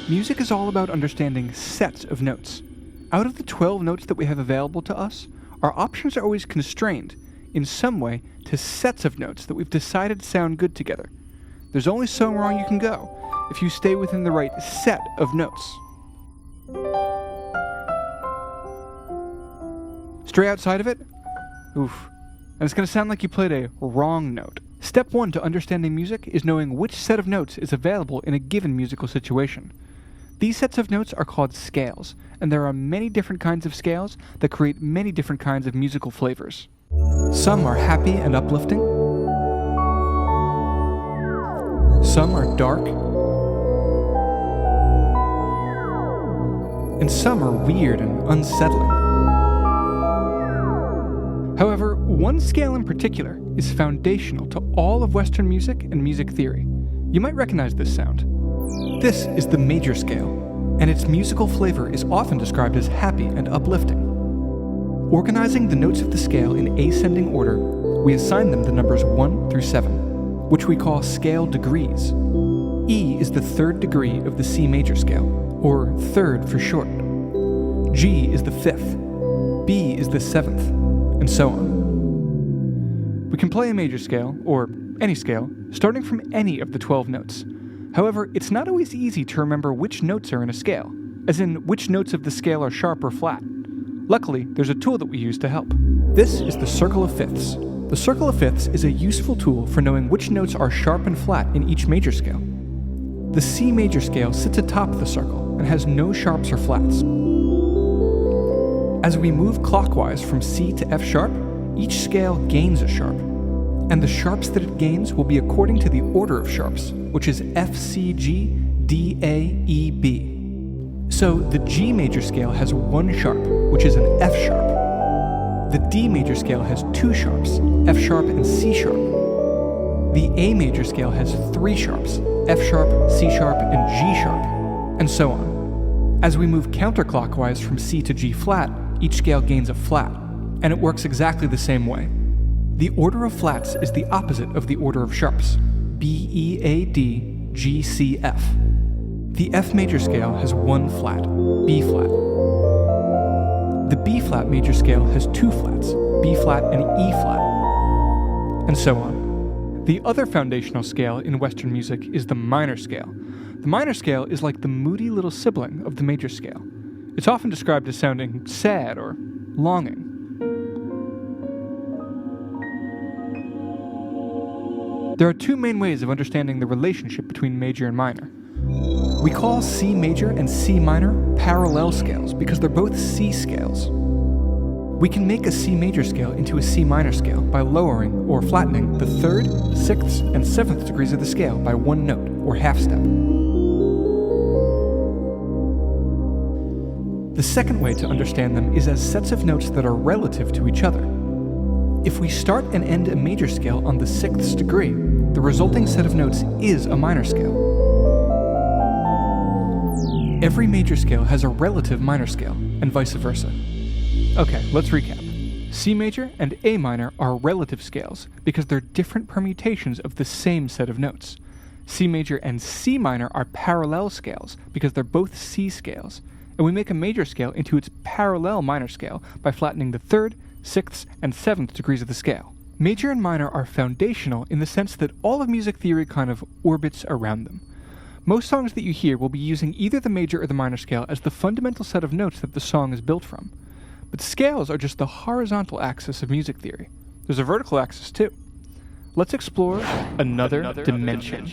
Music is all about understanding sets of notes. Out of the 12 notes that we have available to us, our options are always constrained, in some way, to sets of notes that we've decided sound good together. There's only so wrong you can go if you stay within the right set of notes. Stray outside of it? Oof. And it's going to sound like you played a wrong note. Step 1 to understanding music is knowing which set of notes is available in a given musical situation. These sets of notes are called scales, and there are many different kinds of scales that create many different kinds of musical flavors. Some are happy and uplifting. Some are dark. And some are weird and unsettling. However, one scale in particular is foundational to all of Western music and music theory. You might recognize this sound. This is the major scale, and its musical flavor is often described as happy and uplifting. Organizing the notes of the scale in ascending order, we assign them the numbers 1 through 7, which we call scale degrees. E is the third degree of the C major scale, or third for short. G is the fifth. B is the seventh, and so on. We can play a major scale, or any scale, starting from any of the 12 notes. However, it's not always easy to remember which notes are in a scale, as in which notes of the scale are sharp or flat. Luckily, there's a tool that we use to help. This is the circle of fifths. The circle of fifths is a useful tool for knowing which notes are sharp and flat in each major scale. The C major scale sits atop the circle and has no sharps or flats. As we move clockwise from C to F sharp, each scale gains a sharp, and the sharps that it gains will be according to the order of sharps, which is F, C, G, D, A, E, B. So the G major scale has one sharp, which is an F sharp. The D major scale has two sharps, F sharp and C sharp. The A major scale has three sharps, F sharp, C sharp, and G sharp, and so on. As we move counterclockwise from C to G flat, each scale gains a flat, and it works exactly the same way. The order of flats is the opposite of the order of sharps, B, E, A, D, G, C, F. The F major scale has one flat, B flat. The B flat major scale has two flats, B flat and E flat, and so on. The other foundational scale in Western music is the minor scale. The minor scale is like the moody little sibling of the major scale. It's often described as sounding sad or longing. There are two main ways of understanding the relationship between major and minor. We call C major and C minor parallel scales because they're both C scales. We can make a C major scale into a C minor scale by lowering or flattening the 3rd, 6th, and 7th degrees of the scale by one note, or half step. The second way to understand them is as sets of notes that are relative to each other. If we start and end a major scale on the 6th degree, the resulting set of notes is a minor scale. Every major scale has a relative minor scale, and vice versa. Okay, let's recap. C major and A minor are relative scales because they're different permutations of the same set of notes. C major and C minor are parallel scales because they're both C scales, and we make a major scale into its parallel minor scale by flattening the 3rd, 6th, and 7th degrees of the scale. Major and minor are foundational in the sense that all of music theory kind of orbits around them. Most songs that you hear will be using either the major or the minor scale as the fundamental set of notes that the song is built from. But scales are just the horizontal axis of music theory. There's a vertical axis too. Let's explore another dimension.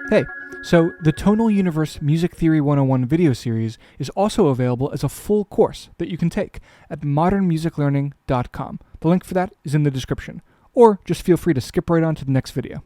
Hey, so the Tonal Universe Music Theory 101 video series is also available as a full course that you can take at modernmusiclearning.com. The link for that is in the description, or just feel free to skip right on to the next video.